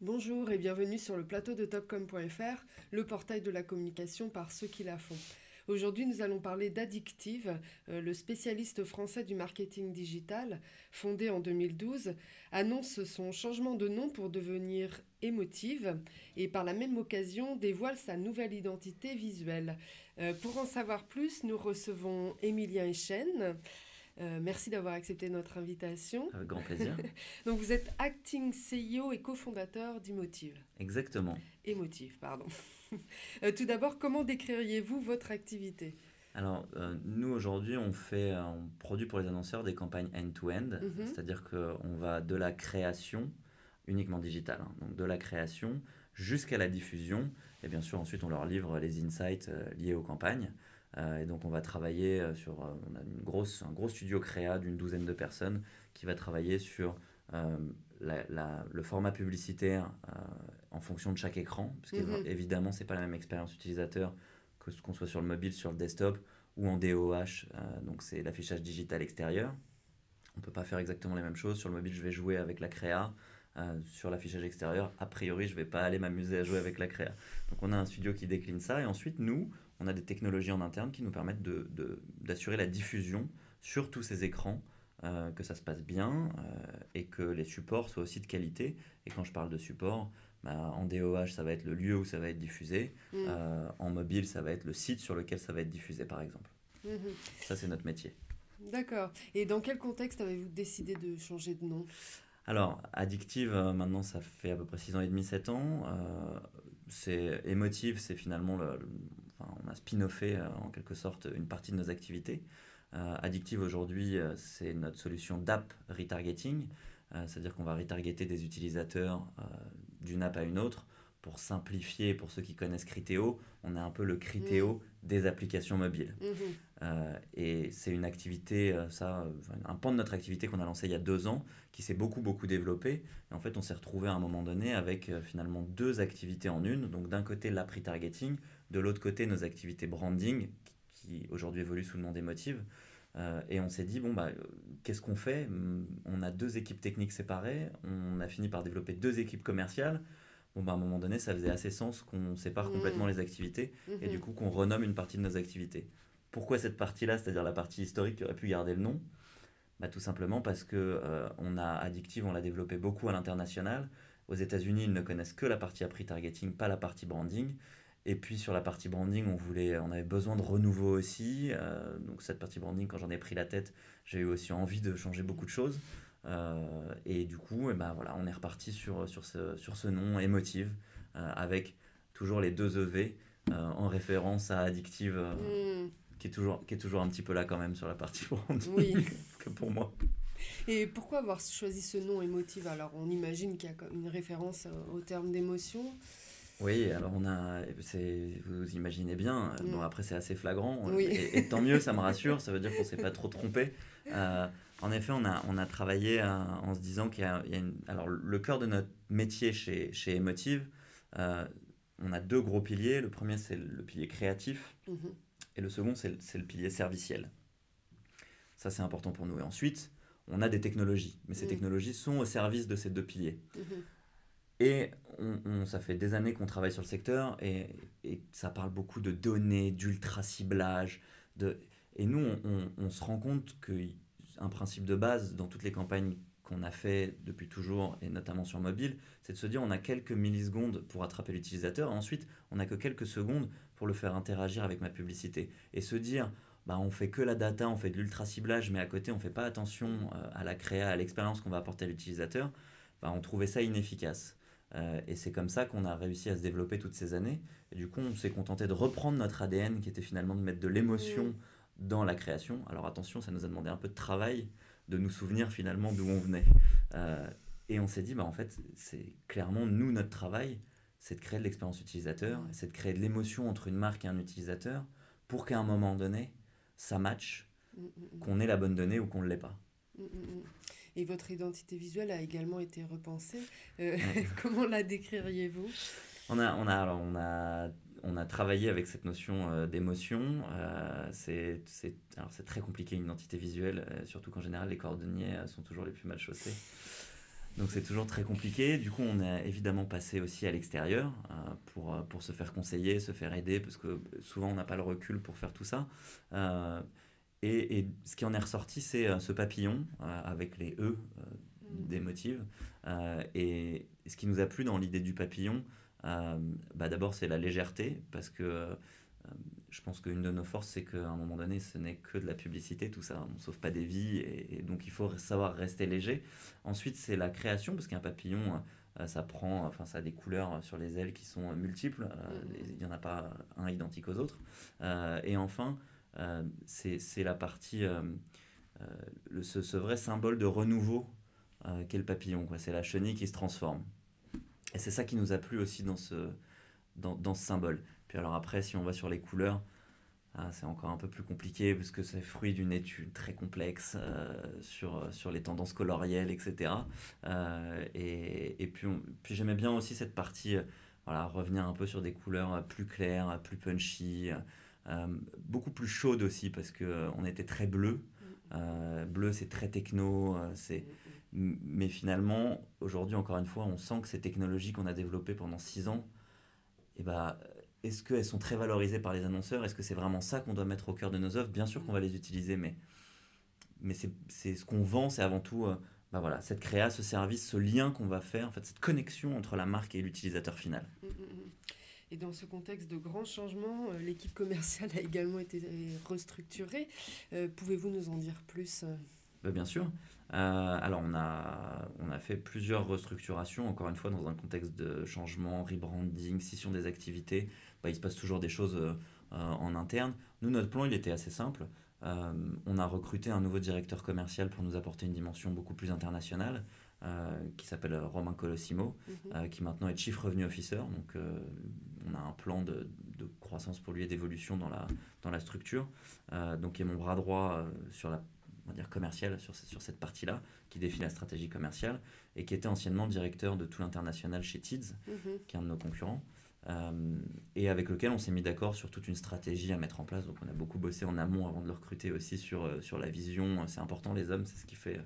Bonjour et bienvenue sur le plateau de topcom.fr, le portail de la communication par ceux qui la font. Aujourd'hui, nous allons parler d'Addictive, le spécialiste français du marketing digital, fondé en 2012, annonce son changement de nom pour devenir Emotive et par la même occasion dévoile sa nouvelle identité visuelle. Pour en savoir plus, nous recevons Émilien Echen. Merci d'avoir accepté notre invitation. Avec grand plaisir. Donc vous êtes acting CEO et cofondateur d'Emotive. Exactement. Emotive, pardon. Tout d'abord, comment décririez-vous votre activité? Alors, nous aujourd'hui, on produit pour les annonceurs des campagnes end-to-end, Mhm, c'est-à-dire qu'on va de la création, uniquement digitale, hein, donc de la création jusqu'à la diffusion, et bien sûr ensuite on leur livre les insights liés aux campagnes. Et donc on va travailler on a un gros studio créa d'une douzaine de personnes qui va travailler sur euh, le format publicitaire en fonction de chaque écran, parce mhm. qu'évidemment c'est pas la même expérience utilisateur que ce qu'on soit sur le mobile, sur le desktop ou en DOH, donc c'est l'affichage digital extérieur. On ne peut pas faire exactement les mêmes choses. Sur le mobile, je vais jouer avec la créa. Sur l'affichage extérieur, a priori, je ne vais pas aller m'amuser à jouer avec la créa. Donc on a un studio qui décline ça. Et ensuite, nous, on a des technologies en interne qui nous permettent d'assurer la diffusion sur tous ces écrans, que ça se passe bien et que les supports soient aussi de qualité. Et quand je parle de support, bah, en DOH, ça va être le lieu où ça va être diffusé. Mm, En mobile, ça va être le site sur lequel ça va être diffusé, par exemple. mhm. Ça, c'est notre métier. D'accord. Et dans quel contexte avez-vous décidé de changer de nom? Alors, Addictive, maintenant, ça fait à peu près 6 ans et demi, 7 ans. C'est Emotive, c'est finalement enfin, on a spin-offé en quelque sorte une partie de nos activités. Addictive aujourd'hui, c'est notre solution d'app retargeting, c'est-à-dire qu'on va retargeter des utilisateurs d'une app à une autre. Pour simplifier, pour ceux qui connaissent Criteo, on a un peu le Mm, Criteo des applications mobiles. mhm. Et c'est une activité, un pan de notre activité qu'on a lancé il y a 2 ans, qui s'est beaucoup développé. Et en fait, on s'est retrouvé à un moment donné avec finalement deux activités en une. Donc d'un côté, l'app retargeting, de l'autre côté, nos activités branding, qui aujourd'hui évoluent sous le nom d'Emotive. Et on s'est dit, bon, bah, qu'est-ce qu'on fait? On a deux équipes techniques séparées, on a fini par développer deux équipes commerciales. Bon, bah, à un moment donné, ça faisait assez sens qu'on sépare complètement Mm, les activités et du mhm. coup qu'on renomme une partie de nos activités. Pourquoi cette partie-là, c'est-à-dire la partie historique qui aurait pu garder le nom? Bah, tout simplement parce que on a Addictive, on l'a développé beaucoup à l'international. Aux États-Unis, ils ne connaissent que la partie après targeting, pas la partie branding. Et puis sur la partie branding, on avait besoin de renouveau aussi. Donc cette partie branding, quand j'en ai pris la tête, j'ai eu aussi envie de changer beaucoup de choses. Et du coup, et ben voilà, on est reparti sur ce nom Emotive, avec toujours les deux EV en référence à Addictive, Mm, qui est toujours un petit peu là quand même sur la partie oui. branding, que pour moi. Et pourquoi avoir choisi ce nom Emotive? Alors, on imagine qu'il y a comme une référence au terme d'émotion. Oui, alors vous imaginez bien, bon Mm, après c'est assez flagrant, oui. et tant mieux, ça me rassure, ça veut dire qu'on s'est pas trop trompé. Euh, En effet, on a travaillé en se disant il y a alors le cœur de notre métier chez Emotive, euh, on a deux gros piliers. Le premier c'est le pilier créatif, Mhm, et le second c'est le pilier serviciel. Ça c'est important pour nous. Et ensuite, on a des technologies, mais ces mm, technologies sont au service de ces deux piliers. mhm, Et ça fait des années qu'on travaille sur le secteur et ça parle beaucoup de données, d'ultra ciblage. Et nous, on se rend compte qu'un principe de base dans toutes les campagnes qu'on a fait depuis toujours, et notamment sur mobile, c'est de se dire on a quelques millisecondes pour attraper l'utilisateur, et ensuite on n'a que quelques secondes pour le faire interagir avec ma publicité. Et se dire, bah, on fait que la data, on fait de l'ultra ciblage, mais à côté on fait pas attention à la créa, à l'expérience qu'on va apporter à l'utilisateur, bah, on trouvait ça inefficace. Et c'est comme ça qu'on a réussi à se développer toutes ces années. Et du coup, on s'est contenté de reprendre notre ADN, qui était finalement de mettre de l'émotion mm. dans la création. Alors attention, ça nous a demandé un peu de travail de nous souvenir finalement d'où on venait. Euh, et on s'est dit, bah, en fait, c'est clairement nous, notre travail, c'est de créer de l'expérience utilisateur, Mm, c'est de créer de l'émotion entre une marque et un utilisateur pour qu'à un moment donné, ça matche, mm, mm, mm. qu'on ait la bonne donnée ou qu'on ne l'ait pas. Mm, mm, mm. Et votre identité visuelle a également été repensée. Euh, Ouais. comment la décririez-vous? On a travaillé avec cette notion d'émotion. Alors c'est très compliqué une identité visuelle, surtout qu'en général les cordonniers sont toujours les plus mal chaussés. Donc c'est toujours très compliqué. Du coup, on est évidemment passé aussi à l'extérieur pour se faire conseiller, se faire aider, parce que souvent on n'a pas le recul pour faire tout ça. Euh, et ce qui en est ressorti, c'est ce papillon avec les E des motifs. Et ce qui nous a plu dans l'idée du papillon, d'abord c'est la légèreté, parce que je pense qu'une de nos forces, c'est qu'à un moment donné, ce n'est que de la publicité, tout ça. On ne sauve pas des vies, et donc il faut savoir rester léger. Ensuite, c'est la création, parce qu'un papillon, ça a des couleurs sur les ailes qui sont multiples. Il n'y en a pas un identique aux autres. Et enfin, c'est la partie, ce vrai symbole de renouveau qu'est le papillon, quoi. C'est la chenille qui se transforme. Et c'est ça qui nous a plu aussi dans ce symbole. Puis alors après, si on va sur les couleurs, c'est encore un peu plus compliqué parce que c'est fruit d'une étude très complexe sur les tendances colorielles, etc. Puis j'aimais bien aussi cette partie, voilà, revenir un peu sur des couleurs plus claires, plus punchy, beaucoup plus chaudes aussi parce que on était très bleu. Bleu, c'est très techno, mais finalement, aujourd'hui, encore une fois, on sent que ces technologies qu'on a développées pendant 6 ans, et bah, est-ce qu'elles sont très valorisées par les annonceurs? Est-ce que c'est vraiment ça qu'on doit mettre au cœur de nos offres? Bien sûr qu'on va les utiliser, mais c'est ce qu'on vend, c'est avant tout voilà, cette créa, ce service, ce lien qu'on va faire, en fait, cette connexion entre la marque et l'utilisateur final. Et dans ce contexte de grands changements, l'équipe commerciale a également été restructurée. Pouvez-vous nous en dire plus? Bien sûr. Alors, on a fait plusieurs restructurations, encore une fois, dans un contexte de changement, rebranding, scission des activités. Il se passe toujours des choses en interne. Nous, notre plan, il était assez simple. On a recruté un nouveau directeur commercial pour nous apporter une dimension beaucoup plus internationale, qui s'appelle Romain Colosimo, qui maintenant est Chief Revenue Officer. Donc, on a un plan de croissance pour lui et d'évolution dans la structure. Donc, il est mon bras droit sur la, on va dire, commercial sur cette partie-là, qui définit la stratégie commerciale, et qui était anciennement directeur de tout l'international chez Tids, qui est un de nos concurrents, et avec lequel on s'est mis d'accord sur toute une stratégie à mettre en place. Donc on a beaucoup bossé en amont avant de le recruter aussi sur la vision. C'est important, les hommes, c'est ce qui fait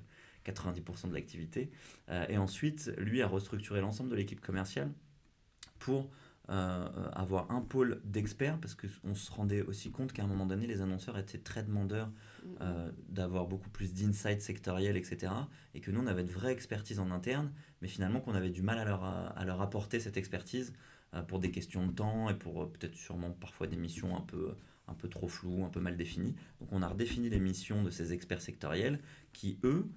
90% de l'activité. Et ensuite, lui a restructuré l'ensemble de l'équipe commerciale pour avoir un pôle d'experts, parce qu'on se rendait aussi compte qu'à un moment donné, les annonceurs étaient très demandeurs d'avoir beaucoup plus d'insights sectoriels, etc. Et que nous, on avait de vraies expertises en interne, mais finalement qu'on avait du mal à leur apporter cette expertise pour des questions de temps et pour peut-être sûrement parfois des missions un peu trop floues, un peu mal définies. Donc on a redéfini les missions de ces experts sectoriels qui, eux,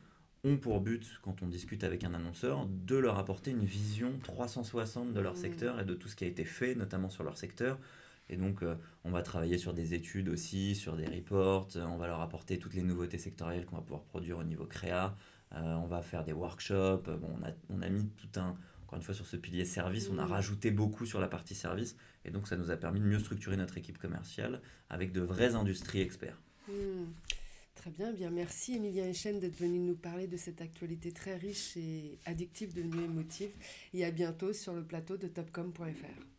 ont pour but, quand on discute avec un annonceur, de leur apporter une vision 360 de leur secteur et de tout ce qui a été fait, notamment sur leur secteur. Et donc, on va travailler sur des études aussi, sur des reports, on va leur apporter toutes les nouveautés sectorielles qu'on va pouvoir produire au niveau créa, on va faire des workshops. Bon, on a mis encore une fois, sur ce pilier service, on a rajouté beaucoup sur la partie service, et donc ça nous a permis de mieux structurer notre équipe commerciale avec de vrais industries experts. Très bien, bien merci Emilien Echen d'être venu nous parler de cette actualité très riche et addictive de Nuit Émotive. Et à bientôt sur le plateau de Topcom.fr.